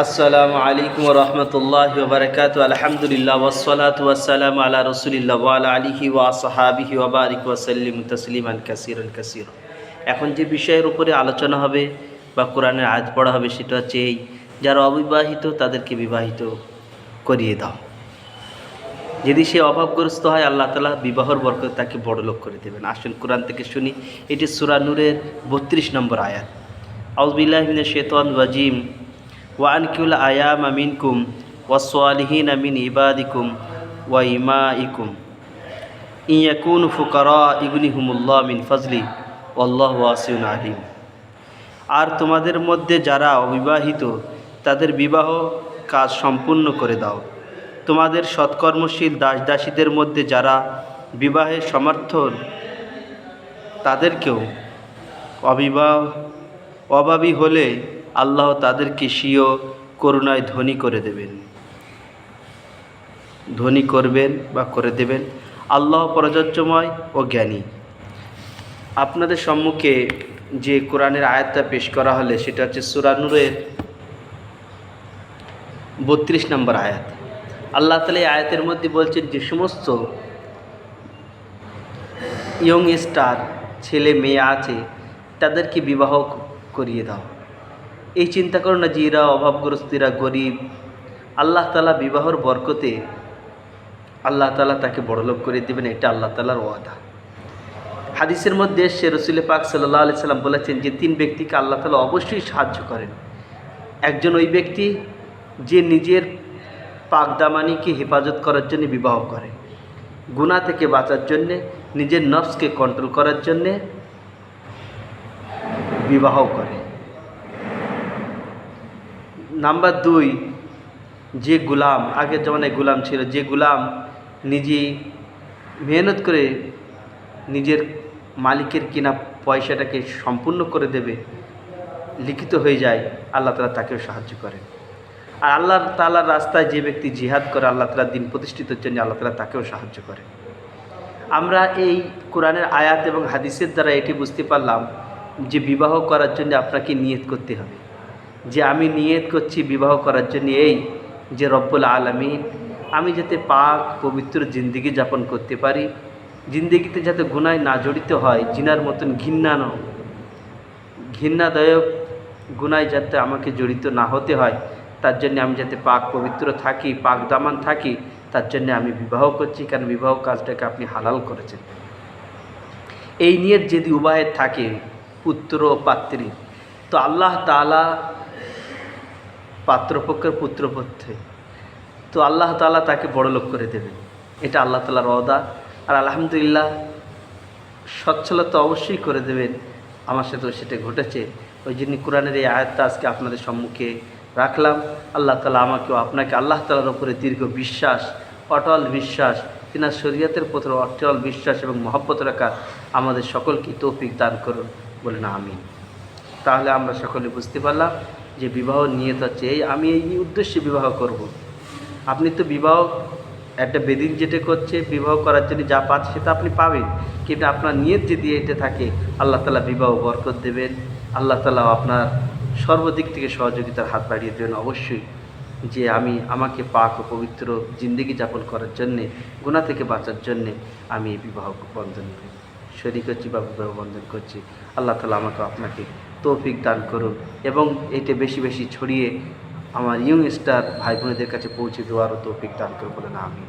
আসসালামু আলাইকুম ওয়া রাহমাতুল্লাহি ওয়া বারাকাতুহু। আলহামদুলিল্লাহ ওয়াসসালাতু ওয়াসসালামু আলা রাসূলিল্লাহ ওয়া আলা আলিহি ওয়া আসহাবিহি ওয়া বারিক ওয়া সাল্লিম তাসলিমান কাসীরা। এখন যে বিষয়ের উপরে আলোচনা হবে বা কোরআনের আয়াত পড়া হবে সেটা হচ্ছে এই, যারা অবিবাহিত তাদেরকে বিবাহিত করিয়ে দাও। যদি সে অভাবগ্রস্ত হয়, আল্লাহ তাআলা বিবাহর বরকত তাকে বড়লোক করে দেবেন। আসুন কোরআন থেকে শুনি। এটি সূরা নূরের 32 নম্বর আয়াত। আউযু বিল্লাহি মিনাশ শাইতানির রাজিম। ওয়ানকিহুল আয়ামা মিনকুম ওয়াস-সালিহিনা মিন ইবাদিকুম ওয়া ইমাইকুম ইন ইয়াকুনু ফুকারা ইগনিহুমুল্লাহু মিন ফাজলি ওয়াল্লাহু ওয়াসিউন আলিম। আর তোমাদের মধ্যে যারা অবিবাহিত তাদের বিবাহ কাজ সম্পূর্ণ করে দাও। তোমাদের সৎকর্মশীল দাস দাসীদের মধ্যে যারা বিবাহের সমর্থন তাদেরকেও অভাবী হলে আল্লাহ তাদেরকে স্বীয় করুণায় ধনী করে দেবেন, ধনী করবেন বা করে দেবেন। আল্লাহ পরাজজ্যময় ও জ্ঞানী। আপনাদের সম্মুখে যে কোরআনের আয়াতটা পেশ করা হলে সেটা হচ্ছে সূরা নূরের 32 নম্বর আয়াত। আল্লাহ তাআলা এই আয়াতের মধ্যে বলছেন যে সমস্ত ইয়ং স্টার ছেলে মেয়ে আছে তাদেরকে বিবাহ করিয়ে দাও। এই চিন্তা করো না যে এরা অভাবগ্রস্ত, এরা গরিব। আল্লাহ তাআলা বিবাহর বরকতে আল্লাহ তাআলা তাকে বড়লোক করে দেবেন, এটা আল্লাহ তাআলার ওয়াদা। হাদিসের মধ্যে এসে রাসূল পাক সাল্লাল্লাহু আলাইহি সাল্লাম বলেছেন যে 3 ব্যক্তিকে আল্লাহ তাআলা অবশ্যই সাহায্য করেন। একজন ওই ব্যক্তি যে নিজের পাকদামানিকে হেফাজত করার জন্য বিবাহ করে, গুনাহ থেকে বাঁচার জন্যে, নিজের নফসকে কন্ট্রোল করার জন্যে বিবাহ করে। নাম্বার 2, যে গোলাম, আগের জমানায় গোলাম ছিল, যে গোলাম নিজে মেহনত করে নিজের মালিকের কিনা পয়সাটাকে সম্পূর্ণ করে দেবে, লিখিত হয়ে যায়, আল্লাহ তাআলা তাকেও সাহায্য করেন। আর আল্লাহ তাআলার রাস্তায় যে ব্যক্তি জিহাদ করে আল্লাহ তাআলার দিন প্রতিষ্ঠিতের জন্য, আল্লাহ তাআলা তাকেও সাহায্য করে। আমরা এই কোরআনের আয়াত এবং হাদিসের দ্বারা এটি বুঝতে পারলাম যে বিবাহ করার জন্য আপনাকে নিয়ত করতে হবে। যে আমি নিয়ত করছি বিবাহ করার জন্য এই যে রব্বুল আলামিন আমি যাতে পাক পবিত্র জিন্দেগি যাপন করতে পারি, জিন্দেগিতে যাতে গুনায় না জড়িত হয়, জিনার মতন ঘৃণাদায়ক গুনায় যাতে আমাকে জড়িত না হতে হয়, তার জন্য আমি যাতে পাক পবিত্র থাকি, পাক দামান থাকি, তার জন্য আমি বিবাহ করছি। কারণ বিবাহ কাজটাকে আপনি হালাল করেছেন। এই নিয়ত যদি উভয়ের থাকে, পুত্র ও পাত্রী, তো আল্লাহ তাআলা পাত্রপক্ষের পুত্রপক্ষে, তো আল্লাহ তাআলা তাকে বড়লোক করে দেবেন। এটা আল্লাহ তাআলার ওয়াদা। আর আলহামদুলিল্লাহ সচ্ছলতা অবশ্যই করে দেবেন। আমার সাথেও সেটা ঘটেছে। ওই জন্য কোরআনের এই আয়াতটা আজকে আপনাদের সম্মুখে রাখলাম। আল্লাহ তাআলা আমাকেও আপনাকে আল্লাহ তাআলার উপরে দীর্ঘ বিশ্বাস, অটল বিশ্বাস, তিনার শরীয়তের প্রতি অটল বিশ্বাস এবং মহব্বত রাখা আমাদের সকলকে তৌফিক দান করুন, বলেন আমিন। তাহলে আমরা সকলে বুঝতে পারলাম যে বিবাহ নিয়ত হচ্ছে এই, আমি এই উদ্দেশ্যে বিবাহ করব। আপনি তো বিবাহ একটা বেদিন যেটা করছে, বিবাহ করার জন্য যা পাচ্ছে সেটা আপনি পাবেন, কিন্তু আপনার নিয়ত যদি এটা থাকে, আল্লাহ তাআলা বিবাহ বরকত দেবেন। আল্লাহ তাআলা আপনার সর্বদিক থেকে সহযোগিতার হাত বাড়িয়ে দেবেন অবশ্যই। যে আমাকে পাক ও পবিত্র জিন্দেগি যাপন করার জন্যে, গুনাহ থেকে বাঁচার জন্যে আমি এই বিবাহ বন্ধন শরীক হচ্ছি বা বিবাহ বন্ধন করছি। আল্লাহ তাআলা আমাকে আপনাকে তৌফিক দান করুন এবং এটা বেশি বেশি ছড়িয়ে আমার ইয়ং স্টার ভাই বোনেদের কাছে পৌঁছে দেওয়ারও তৌফিক দান করুন, বলেন আমিন।